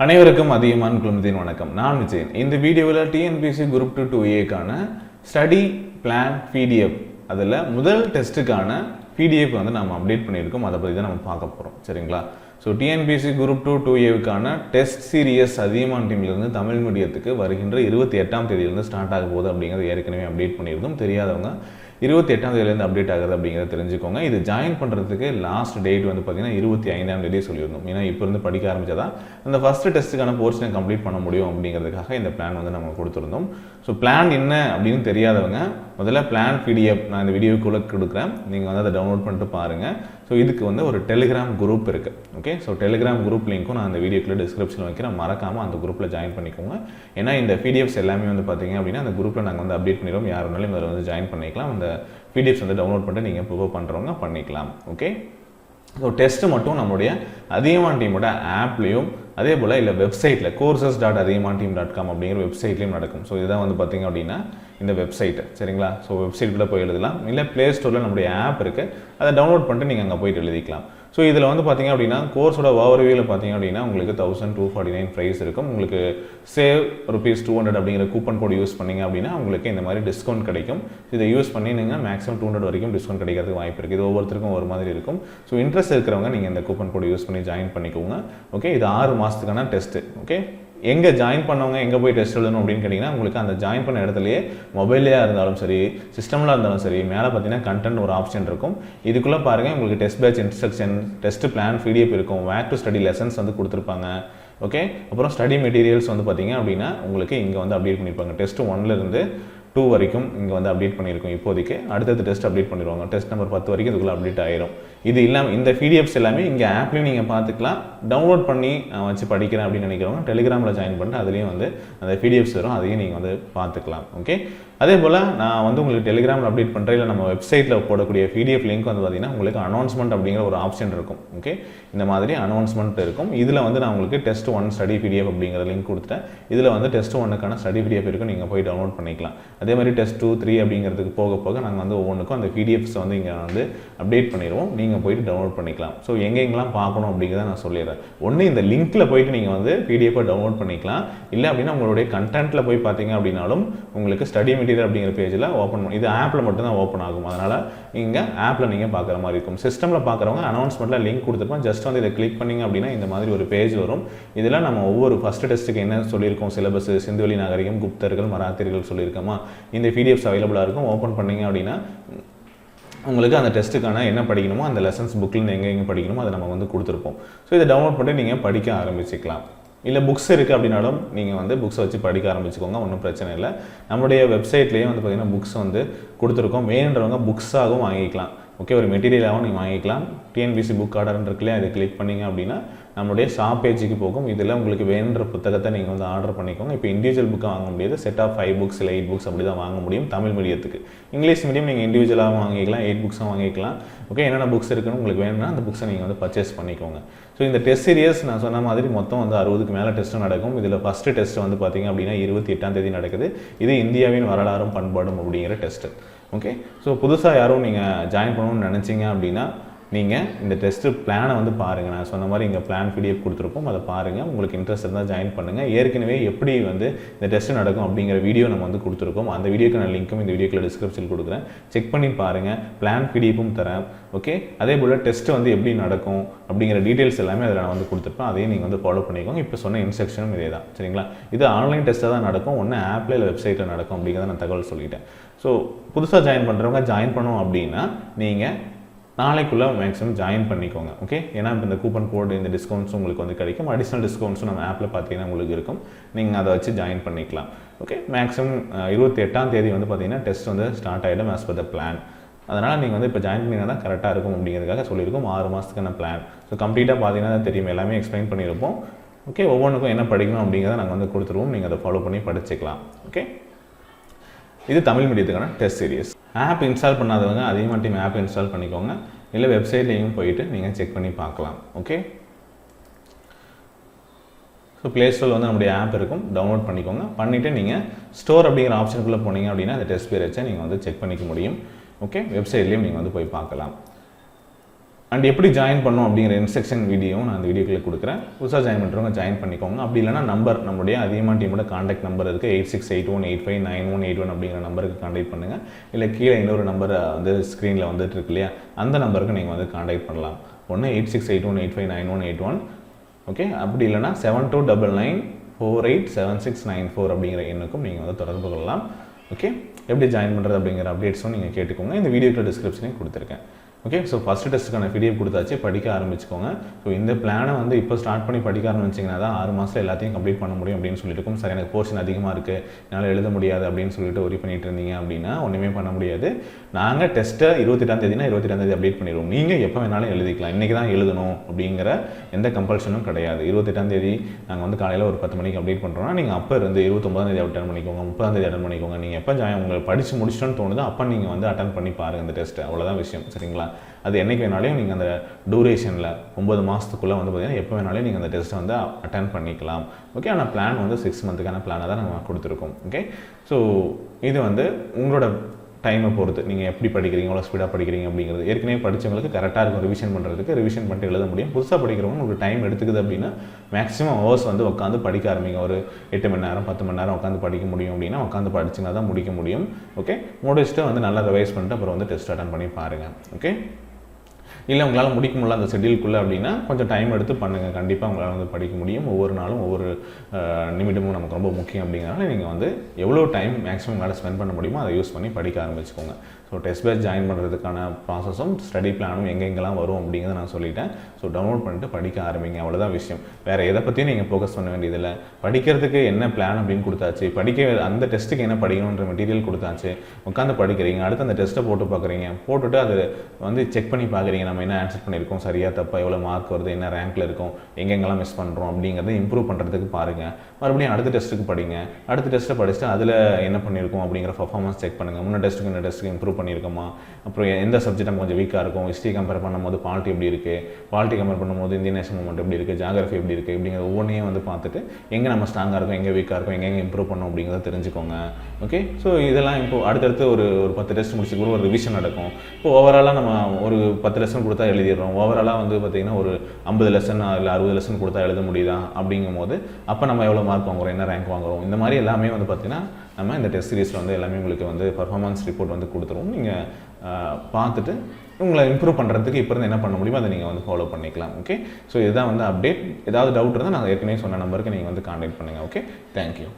அனைவருக்கும் அதிகமான குழுமத்தின் வணக்கம். நான் விஜயன். இந்த வீடியோவில் TNPSC குரூப் 2 2Aக்கான ஸ்டடி பிளான் PDF அதில் முதல் டெஸ்ட்டுக்கான PDF வந்து நம்ம அப்டேட் பண்ணியிருக்கோம். அதை பற்றி தான் நம்ம பார்க்க போகிறோம். சரிங்களா? ஸோ TNPSC குரூப் 2 2Aவுக்கான டெஸ்ட் சீரியஸ் அதியமான் டீம்லேருந்து தமிழ் மீடியத்துக்கு வருகின்ற 28ஆம் தேதியிலேருந்து ஸ்டார்ட் ஆக போகுது அப்படிங்கிறது ஏற்கனவே அப்டேட் பண்ணியிருந்தோம். தெரியாதவங்க 28ஆம் தேதியிலேருந்து அப்டேட் ஆகுது அப்படிங்கிறத தெரிஞ்சுக்கோங்க. இது ஜாயின் பண்ணுறதுக்கு லாஸ்ட் டேட் வந்து பார்த்தீங்கன்னா 25ஆம் தேதி சொல்லியிருந்தோம். ஏன்னா இப்போ இருந்து படிக்க ஆரம்பிச்சா அந்த ஃபஸ்ட்டு டெஸ்ட்டுக்கான போர்ஷனை கம்ப்ளீட் பண்ண முடியும் அப்படிங்கிறதுக்காக இந்த பிளான் வந்து நம்ம கொடுத்துருந்தோம். ஸோ பிளான் என்ன அப்படின்னு தெரியாதவங்க முதல்ல பிளான் PDF நான் இந்த வீடியோக்குள்ளே கொடுக்குறேன். நீங்கள் வந்து அதை டவுன்லோட் பண்ணிட்டு பாருங்கள். ஸோ இதுக்கு வந்து ஒரு டெலிகிராம் குரூப் இருக்குது. ஓகே, ஸோ டெலிகிராம் குரூப் லிங்க்கும் நான் அந்த வீடியோக்குள்ளே டிஸ்கிரிப்ஷனில் வைக்கிறேன். மறக்காமல் அந்த குரூப்பில் ஜாயின் பண்ணிக்கோங்க. ஏன்னா இந்த PDFs எல்லாமே வந்து பார்த்தீங்க அப்படின்னா அந்த குரூப்பில் நாங்கள் வந்து அப்டேட் பண்ணிடுவோம். யார் வேணாலும் அதில் வந்து ஜாயின் பண்ணிக்கலாம். அந்த PDFs வந்து டவுன்லோட் பண்ணிட்டு நீங்கள் ப்ரிப்பேர் பண்ணுறவங்க பண்ணிக்கலாம். ஓகே, ஸோ டெஸ்ட்டு மட்டும் நம்மளுடைய அதியமான் டீமோட ஆப்லேயும் அதே போல் இல்லை வெப்சைட்டில் courses.athiyamanteam.com அப்படிங்கிற வெப்சைட்லேயும் நடக்கும். ஸோ இதுதான் வந்து பார்த்திங்க அப்படின்னா இந்த வெப்சைட்டு. சரிங்களா? ஸோ வெப்சைட்டில் போய் எழுதலாம். இல்லை ப்ளே ஸ்டோரில் நம்மளுடைய ஆப் இருக்குது, அதை டவுன்லோட் பண்ணிட்டு நீங்கள் அங்கே போய்ட்டு எழுதிக்கலாம். ஸோ இதில் வந்து பார்த்திங்க அப்படின்னா கோர்ஸோட ஓவர்வியூவில் பார்த்திங்க அப்படின்னா உங்களுக்கு 1249 ப்ரைஸ் இருக்கும். உங்களுக்கு சேவ் ₹200 அப்படிங்கிற கூப்பன் கோட் யூஸ் பண்ணிங்க அப்படின்னா உங்களுக்கு இந்த மாதிரி டிஸ்கவுண்ட் கிடைக்கும். இதை யூஸ் பண்ணி நீங்கள் மேக்ஸிமம் 200 வரைக்கும் டிஸ்கவுண்ட் கிடைக்கிறதுக்கு வாய்ப்பு இருக்குது. இது ஒவ்வொருத்தருக்கும் ஒரு மாதிரி இருக்கும். ஸோ இன்ட்ரெஸ்ட் இருக்கிறவங்க நீங்கள் இந்த கூப்பன் கோட் யூஸ் பண்ணி ஜாயின் பண்ணிக்கோங்க. ஓகே, இது 6 மாதத்துக்கான டெஸ்ட்டு. ஓகே, எங்கே ஜாயின் பண்ணவங்க எங்கே போய் டெஸ்ட் எழுதணும் அப்படின்னு கேட்டிங்கன்னா உங்களுக்கு அந்த ஜாயின் பண்ண இடத்துலையே மொபைல்லையாக இருந்தாலும் சரி சிஸ்டமில் இருந்தாலும் சரி மேலே பார்த்தீங்கன்னா கண்டென்ட் ஒரு ஆப்ஷன் இருக்கும். இதுக்குள்ளே பாருங்கள் உங்களுக்கு test batch instruction test plan PDF இருக்கும். வேர் டு ஸ்டடி லெசன்ஸ் வந்து கொடுத்துருப்பாங்க. ஓகே, அப்புறம் ஸ்டடி மெட்டீரியல்ஸ் வந்து பார்த்தீங்க அப்படின்னா உங்களுக்கு இங்கே வந்து அப்டேட் பண்ணியிருப்பாங்க. டெஸ்ட் 1லேருந்து 2 வரைக்கும் இங்கே வந்து அப்டேட் பண்ணியிருக்கோம். இப்போதைக்கு அடுத்தது டெஸ்ட் அப்டேட் பண்ணிடுவாங்க. டெஸ்ட் நம்பர் 10 வரைக்கும் இதுக்குள்ளே அப்டேட் ஆயிரும். இது இல்லாமல் இந்த PDFs எல்லாமே இங்கே ஆப்லேயும் நீங்கள் பார்த்துக்கலாம். டவுன்லோட் பண்ணி வச்சு படிக்கிறேன் அப்படின்னு நினைக்கிறவங்க டெலிகிராமில் ஜாயின் பண்ணிட்டு அதுலேயும் வந்து அந்த PDFs வரும், அதையும் நீங்கள் வந்து பார்த்துக்கலாம். ஓகே, அதே போல் நான் வந்து உங்களுக்கு டெலிகிராமில் அப்டேட் பண்ணுறேன். இல்லை நம்ம வெப்சைட்டில் போடக்கூடிய PDF லிங்க் வந்து பார்த்தீங்கன்னா உங்களுக்கு அனௌன்ஸ்மெண்ட் அப்படிங்கிற ஒரு ஆப்ஷன் இருக்கும். ஓகே, இந்த மாதிரி அனௌன்ஸ்மெண்ட் இருக்கும். இதில் வந்து நான் உங்களுக்கு டெஸ்ட் 1 ஸ்டடி PDF அப்படிங்கிற லிங்க் கொடுத்துட்டேன். இதில் வந்து டெஸ்ட் 1க்கான ஸ்டடி PDF இருக்கும், நீங்கள் போய் டவுன்லோட் பண்ணிக்கலாம். அதே மாதிரி டெஸ்ட் 2, 3 அப்படிங்கிறதுக்கு போக போக நாங்கள் வந்து ஒவ்வொன்றுக்கும் அந்த PDFs வந்து இங்கே வந்து அப்டேட் பண்ணிடுவோம். நீங்கள் போயிட்டு டவுன்லோட் பண்ணிக்கலாம். ஸோ எங்கெங்கெல்லாம் பார்க்கணும் அப்படிங்கிறத நான் சொல்லிடுறேன். ஒன்று இந்த லிங்க்கில் போயிட்டு நீங்கள் வந்து PDF டவுன்லோட் பண்ணிக்கலாம். இல்லை அப்படின்னா உங்களுடைய கண்டென்ட்டில் போய் பார்த்தீங்க அப்படின்னாலும் உங்களுக்கு ஸ்டடி மெட்டீரியல் அப்படிங்கிற பேஜில் ஓப்பன் பண்ணி இது ஆப்பில் மட்டும்தான் ஓப்பன் ஆகும். அதனால் இங்கே ஆப்பில் நீங்கள் பார்க்குற மாதிரி இருக்கும். சிஸ்டமில் பார்க்குறவங்க அனௌன்ஸ்மெண்ட்டில் லிங்க் கொடுத்துருப்போம். ஜஸ்ட் வந்து இதை கிளிக் பண்ணிங்க அப்படின்னா இந்த மாதிரி ஒரு பேஜ் வரும். இதில் நம்ம ஒவ்வொரு ஃபஸ்ட்டு டெஸ்ட்டுக்கு என்ன சொல்லியிருக்கோம், சிலபஸ், சிந்துவெளி நாகரிகம், குப்தர்கள், மராத்தியர்கள் சொல்லியிருக்கோமா, இந்த PDFs அவைலபிளாக இருக்கும். ஓப்பன் பண்ணிங்க அப்படின்னா உங்களுக்கு அந்த டெஸ்ட்டுக்கான என்ன படிக்கணுமோ அந்த லெசன்ஸ் புக்கில் எங்கே படிக்கணுமோ அதை நம்ம வந்து கொடுத்துருப்போம். ஸோ இதை டவுன்லோட் பண்ணிட்டு நீங்கள் படிக்க ஆரம்பிச்சிக்கலாம். இல்லை புக்ஸ் இருக்குது அப்படின்னாலும் நீங்கள் வந்து புக்ஸை வச்சு படிக்க ஆரம்பிச்சுக்கோங்க, ஒன்றும் பிரச்சனை இல்லை. நம்மளுடைய வெப்சைட்லேயே வந்து பார்த்திங்கன்னா புக்ஸ் வந்து கொடுத்துருக்கோம். வேணுன்றவங்க புக்ஸாகவும் வாங்கிக்கலாம். ஓகே, ஒரு மெட்டீரியலாகவும் நீங்கள் வாங்கிக்கலாம். TNPSC புக் ஆர்டர்னு இருக்குல்லையே அதை கிளிக் பண்ணிங்க அப்படின்னா நம்மளுடைய ஷாப் பேஜுக்கு போகும். இதில் உங்களுக்கு வேணுன்ற புத்தகத்தை நீங்கள் வந்து ஆர்டர் பண்ணிக்கோங்க. இப்போ இண்டிவிஜுவல் புக்கை வாங்க முடியாது. செட் ஆஃப் 5 புக்ஸ் இல்லை 8 புக்ஸ் அப்படி தான் வாங்க முடியும் தமிழ் மீடியத்துக்கு. இங்கிலீஷ் மீடியம் நீங்கள் இண்டிவிஜுவலாகவும் வாங்கிக்கலாம், 8 புக்ஸும் வாங்கிக்கலாம். ஓகே, என்னென்ன புக்ஸ் இருக்குன்னு உங்களுக்கு வேணும்னா அந்த புக்ஸை நீங்கள் வந்து பர்ச்சேஸ் பண்ணிக்கோங்க. ஸோ இந்த டெஸ்ட் சீரியஸ் நான் சொன்ன மாதிரி மொத்தம் வந்து 60க்கு மேலே டெஸ்ட்டு நடக்கும். இதில் ஃபஸ்ட்டு டெஸ்ட் வந்து பார்த்திங்க அப்படின்னா 28ஆம் தேதி நடக்குது. இது இந்தியாவின் வரலாறும் பண்பாடும் அப்படிங்கிற டெஸ்ட்டு. ஓகே, ஸோ புதுசாக யாரும் நீங்கள் ஜாயின் பண்ணணும்னு நினச்சிங்க அப்படின்னா நீங்கள் இந்த டெஸ்ட்டு பிளானை வந்து பாருங்கள். நான் சொன்ன மாதிரி இங்கே பிளான் PDF கொடுத்துருப்போம், அதை பாருங்கள். உங்களுக்கு இன்ட்ரெஸ்ட் இருந்தால் ஜாயின் பண்ணுங்கள். ஏற்கனவே எப்படி வந்து இந்த டெஸ்ட்டு நடக்கும் அப்படிங்கிற வீடியோ நம்ம வந்து கொடுத்துருக்கோம். அந்த வீடியோக்கான லிங்க்கும் இந்த வீடியோக்குள்ள டிஸ்கிரிப்ஷனில் கொடுக்குறேன். செக் பண்ணி பாருங்கள். பிளான் PDFும் தரேன். ஓகே, அதே போல் டெஸ்ட்டு வந்து எப்படி நடக்கும் அப்படிங்கிற டீட்டெயில்ஸ் எல்லாமே அதில் நான் வந்து கொடுத்துருப்பேன். அதையும் நீங்கள் வந்து ஃபாலோ பண்ணிக்கோங்க. இப்போ சொன்ன இன்ஸ்ட்ரக்ஷனும் இதே தான். சரிங்களா? இது ஆன்லைன் டெஸ்ட்டாக தான் நடக்கும். ஒன்று ஆப்பில் இல்லை வெப்சைட்டில் நடக்கும் அப்படிங்கிறத நான் தகவல் சொல்லிட்டேன். ஸோ புதுசாக ஜாயின் பண்ணுறவங்க ஜாயின் பண்ணோம் அப்படின்னா நீங்கள் நாளைக்குள்ளே மேக்ஸிமம் ஜாயின் பண்ணிக்கோங்க. ஓகே, ஏன்னா இப்போ இந்த கூப்பன் கோடு இந்த டிஸ்கவுண்ட்ஸும் உங்களுக்கு வந்து கிடைக்கும். அடிஷ்னல் டிஸ்கவுண்ட்ஸும் நம்ம ஆப்பில் பார்த்தீங்கன்னா உங்களுக்கு இருக்கும். நீங்கள் அதை வச்சு ஜாயின் பண்ணிக்கலாம். ஓகே, மேக்ஸிமம் 28ஆம் தேதி வந்து பார்த்தீங்கன்னா டெஸ்ட் வந்து ஸ்டார்ட் ஆகிடும் ஆஸ் பர் த பிளான். அதனால் நீங்கள் வந்து இப்போ ஜாயின் பண்ணிங்கன்னா தான் கரெக்டாக இருக்கும் அப்படிங்கிறதுக்காக சொல்லியிருக்கோம். 6 மாதத்துக்கான பிளான். ஸோ கம்ப்ளீட்டாக பார்த்தீங்கன்னா தெரியும், எல்லாமே எக்ஸ்பிளைன் பண்ணியிருப்போம். ஓகே, ஒவ்வொன்றுக்கும் என்ன படிக்கணும் அப்படிங்கிறத நாங்கள் வந்து கொடுத்துருவோம். நீங்கள் அதை ஃபாலோ பண்ணி படிச்சுக்கலாம். ஓகே, இது தமிழ் மீடியத்துக்கான டெஸ்ட் சீரியஸ். ஆப் இன்ஸ்டால் பண்ணாதவங்க அதியமான் டீம் ஆப் இன்ஸ்டால் பண்ணிக்கோங்க. இல்லை வெப்சைட்லேயும் போயிட்டு நீங்கள் செக் பண்ணி பார்க்கலாம். ஓகே, ஸோ ப்ளே ஸ்டோரில் வந்து நம்முடைய ஆப் இருக்கும், டவுன்லோட் பண்ணிக்கோங்க. பண்ணிவிட்டு நீங்கள் ஸ்டோர் அப்படிங்கிற ஆப்ஷனுக்குள்ளே போனீங்க அப்படின்னா அந்த டெஸ்ட் பேர் வச்சு நீங்கள் வந்து செக் பண்ணிக்க முடியும். ஓகே, வெப்சைட்லேயும் நீங்கள் வந்து போய் பார்க்கலாம். அண்ட் எப்படி ஜாயின் பண்ணணும் அப்படிங்கிற இன்ஸ்ட்ரக்ஷன் வீடியோவும் நான் அந்த வீடியோக்குள்ளே கொடுக்குறேன். புதுசாக ஜாயின் பண்ணுறவங்க ஜாயின் பண்ணிக்கோங்க. அப்படி இல்லைனா நம்பர் நம்மளுடைய அதியமான் டீமோட காண்டாக்ட் நம்பர் இருக்குது 8681859181 அப்படிங்கிற நம்பருக்கு காண்டாக்ட் பண்ணுங்கள். இல்லை கீழே இன்னொரு நம்பர் வந்து ஸ்க்ரீனில் வந்துட்டு இருக்கு இல்லையா, அந்த நம்பருக்கு நீங்கள் வந்து காண்டாக்ட் பண்ணலாம். ஒன்று 8681859181 ஓகே. அப்படி இல்லைனா 7299487694 அப்படிங்கிற எண்ணுக்கும் நீங்கள் வந்து தொடர்பு கொள்ளலாம். ஓகே, எப்படி ஜாயின் பண்ணுறது அப்படிங்கிற அப்டேட்ஸும் நீங்கள் கேட்டுக்கோங்க. இந்த வீடியோக்கு டிஸ்கிரிப்ஷனையும் கொடுத்துருக்கேன். ஓகே, ஸோ ஃபஸ்ட்டு டெஸ்ட்டுக்கான பிடிஎஃப் கொடுத்தாச்சு, படிக்க ஆரம்பிச்சுக்கோங்க. ஸோ இந்த பிளானை வந்து இப்போ ஸ்டார்ட் பண்ணி படிக்க ஆரம்பிச்சிங்கன்னா தான் 6 மாதத்தில் எல்லாத்தையும் கம்ப்ளீட் பண்ண முடியும் அப்படின்னு சொல்லிட்டு இருக்கும். சரி, எனக்கு போர்ஷன் அதிகமாக இருக்குது, என்னால் எழுத முடியாது அப்படின்னு சொல்லிட்டு ஒரி பண்ணிட்டு இருந்தீங்க அப்படின்னா ஒன்றுமே பண்ண முடியாது. நாங்கள் டெஸ்ட்டை 28ஆம் தேதினா 28ஆம் தேதி அப்டேட் பண்ணிடுவோம். நீங்கள் எப்போ வேணாலும் எழுதிக்கலாம். இன்றைக்கி தான் எழுதணும் அப்படிங்கிற எந்த கம்பல்ஷனும் கிடையாது. 28ஆம் தேதி நாங்கள் வந்து காலையில் ஒரு 10 மணிக்கு அப்டேட் பண்ணுறோம்னா நீங்கள் அப்போ இருந்து 29ஆம் தேதி அட்டன் பண்ணிக்கோங்க, 30ஆம் தேதி அட்டன் பண்ணிக்கோங்க. நீங்கள் எப்போ உங்களுக்கு படித்து முடிச்சிட்டோன்னு தோணுதோ அப்போ நீங்கள் வந்து அட்டன் பண்ணி பாருங்கள் இந்த டெஸ்ட்டை. அவ்வளோதான் விஷயம். சரிங்களா? அது என்றைக்கு வேணாலும் நீங்கள் அந்த டூரேஷனில் 9 மாதத்துக்குள்ளே வந்து பார்த்தீங்கன்னா எப்போ வேணாலும் நீங்கள் அந்த டெஸ்ட்டை வந்து அட்டன் பண்ணிக்கலாம். ஓகே, ஆனால் பிளான் வந்து 6 மந்த்துக்கான பிளானை தான் நம்ம கொடுத்துருக்கோம். ஓகே, ஸோ இது வந்து உங்களோட டைமை பொறுத்து நீங்கள் எப்படி படிக்கிறீங்க, எவ்வளோ ஸ்பீடாக படிக்கிறீங்க அப்படிங்கிறது. ஏற்கனவே படித்தவங்களுக்கு கரெக்டாக இருக்கும் ரிவிஷன் பண்ணுறதுக்கு, ரிவிஷன் பண்ணிட்டு எழுத முடியும். புதுசாக படிக்கிறவங்க உங்களுக்கு டைம் எடுத்துக்குது அப்படின்னா மேக்ஸிமம் ஹவர்ஸ் வந்து உட்காந்து படிக்க ஆரம்பிங்க. ஒரு 8 மணி நேரம் 10 மணி நேரம் உட்காந்து படிக்க முடியும் அப்படின்னா உட்காந்து படிச்சிங்கன்னா தான் முடிக்க முடியும். ஓகே, முடிச்சுட்டு வந்து நல்லா ரிவைஸ் பண்ணிட்டு அப்புறம் வந்து டெஸ்ட் அட்டன் பண்ணி பாருங்கள். ஓகே, இல்லை உங்களால் முடிக்க முடியல அந்த ஷெட்யூல்குள்ளே அப்படின்னா கொஞ்சம் டைம் எடுத்து பண்ணுங்கள். கண்டிப்பாக உங்களால் வந்து படிக்க முடியும். ஒவ்வொரு நாளும் ஒவ்வொரு நிமிடமும் நமக்கு ரொம்ப முக்கியம் அப்படிங்கிறனால நீங்கள் வந்து எவ்வளோ டைம் மேக்ஸிமம் உங்களால் ஸ்பெண்ட் பண்ண முடியுமோ அதை யூஸ் பண்ணி படிக்க ஆரம்பிச்சுக்கோங்க. ஸோ டெஸ்ட் பேட்ச் ஜாயின் பண்ணுறதுக்கான ப்ராசஸும் ஸ்டடி பிளானும் எங்கெங்கெல்லாம் வரும் அப்படிங்கிறத நான் சொல்லிட்டேன். ஸோ டவுன்லோட் பண்ணிட்டு படிக்க ஆரம்பிங்க. அவ்வளோதான் விஷயம். வேறு எதை பற்றியும் நீங்கள் ஃபோக்கஸ் பண்ண வேண்டியதில்லை. படிக்கிறதுக்கு என்ன பிளான் அப்படின்னு கொடுத்தாச்சு, அந்த டெஸ்ட்டுக்கு என்ன படிக்கணுன்ற மெட்டீரியல் கொடுத்தாச்சு, உட்காந்து படிக்கிறீங்க. அடுத்து அந்த டெஸ்ட்டை போட்டு பார்க்குறீங்க, போட்டுட்டு அது வந்து செக் பண்ணி பார்க்குறீங்க. நம்ம என்ன ஆன்சர் பண்ணியிருக்கோம், சரியாக தப்பா, எவ்வளோ மார்க் வருது, என்ன ரேங்க்கில் இருக்கும், எங்கெங்கெல்லாம் மிஸ் பண்ணுறோம் அப்படிங்கிறத இம்ப்ரூவ் பண்ணுறதுக்கு பாருங்கள். மறுபடியும் அடுத்த டெஸ்ட்டுக்கு படிங்க. அடுத்த டெஸ்ட்டை படிச்சுட்டு அதில் என்ன பண்ணியிருக்கோம் அப்படிங்கிற பர்ஃபார்மன்ஸ் செக் பண்ணுங்கள். முன்ன டெஸ்ட்டுக்கு இந்த டெஸ்ட்டுக்கு இம்ப்ரூவ் பண்ணியிருக்கோமா, அப்புறம் எந்த சப்ஜெக்ட் நம்ம கொஞ்சம் வீக்காக இருக்கும், ஹிஸ்ட்ரி கம்பேர் பண்ணும்போது பாலிட்டி எப்படி இருக்குது, பாலிட்டி கம்பேர் பண்ணும்போது இந்தியன் நேஷனல் மூவ்மெண்ட் எப்படி இருக்குது, ஜியாகிரஃபி எப்படி இருக்குது அப்படிங்கிற ஒவ்வொன்றையும் வந்து பார்த்துட்டு எங்கே நம்ம ஸ்ட்ராங்காக இருக்கும், எங்கே வீக்காக இருக்கும், எங்கே இம்ப்ரூவ் பண்ணணும் அப்படிங்கிறத தெரிஞ்சுக்கோங்க. ஓகே, ஸோ இதெல்லாம் இப்போ அடுத்தடுத்து ஒரு 10 டெஸ்ட் முடிச்சுக்கு ஒரு ரிவிஷன் நடக்கும். இப்போ ஓவராலாக நம்ம ஒரு 10 லெசன் கொடுத்தா எழுதிடுறோம். ஓவராலாக வந்து பார்த்திங்கன்னா ஒரு 50 லெசன் இல்லை 60 லெசன் கொடுத்தா எழுத முடியுதா அப்படிங்கும் போது அப்போ நம்ம எவ்வளோ மார்க் வாங்குறோம், என்ன ரேங்க் வாங்குறோம், இந்த மாதிரி எல்லாமே வந்து பார்த்திங்கன்னா நம்ம இந்த டெஸ்ட் சீரிஸில் வந்து எல்லாமே உங்களுக்கு வந்து பர்ஃபார்மன்ஸ் ரிப்போர்ட் வந்து கொடுத்துருவோம். நீங்கள் பார்த்துட்டு உங்களை இம்ப்ரூவ் பண்ணுறதுக்கு இப்போ இருந்து என்ன பண்ண முடியுமோ அதை நீங்கள் வந்து ஃபாலோ பண்ணிக்கலாம். ஓகே, ஸோ இதுதான் வந்து அப்டேட். ஏதாவது டவுட் இருந்தால் நான் ஏற்கனவே சொன்ன நம்பருக்கு நீங்கள் வந்து கான்டாக்ட் பண்ணுங்கள். Okay, thank you.